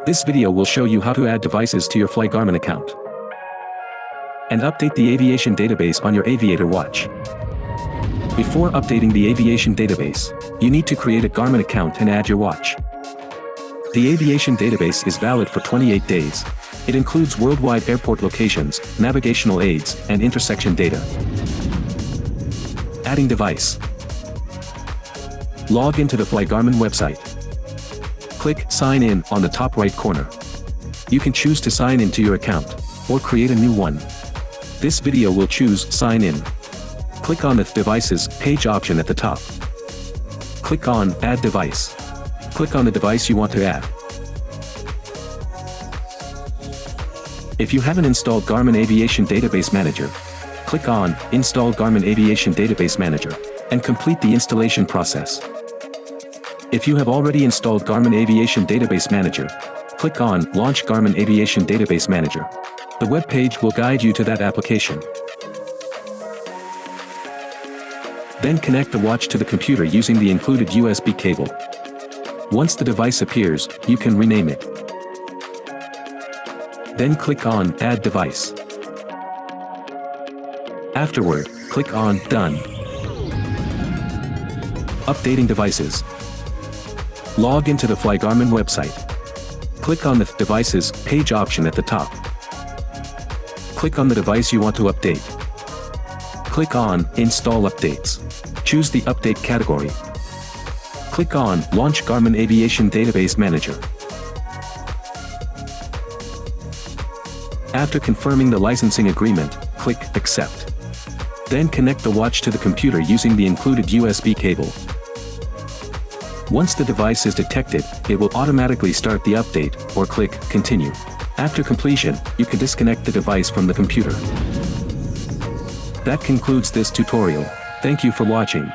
This video will show you how to add devices to your Flygarmin account and update the Aviation database on your Aviator watch. Before updating the Aviation database, you need to create a Garmin account and add your watch. The Aviation database is valid for 28 days. It includes worldwide airport locations, navigational aids, and intersection data. Adding device. Log into the Flygarmin website. Click Sign In on the top right corner. You can choose to sign into your account, or create a new one. This video will choose Sign In. Click on the Devices page option at the top. Click on Add Device. Click on the device you want to add. If you haven't installed Garmin Aviation Database Manager, click on Install Garmin Aviation Database Manager and complete the installation process. If you have already installed Garmin Aviation Database Manager, click on Launch Garmin Aviation Database Manager. The web page will guide you to that application. Then connect the watch to the computer using the included USB cable. Once the device appears, you can rename it. Then click on Add Device. Afterward, click on Done. Updating devices. Log into the Flygarmin website. Click on the Devices page option at the top. Click on the device you want to update. Click on Install Updates. Choose the update category. Click on Launch Garmin Aviation Database Manager. After confirming the licensing agreement, click Accept. Then connect the watch to the computer using the included USB cable. Once the device is detected, it will automatically start the update, or click Continue. After completion, you can disconnect the device from the computer. That concludes this tutorial. Thank you for watching.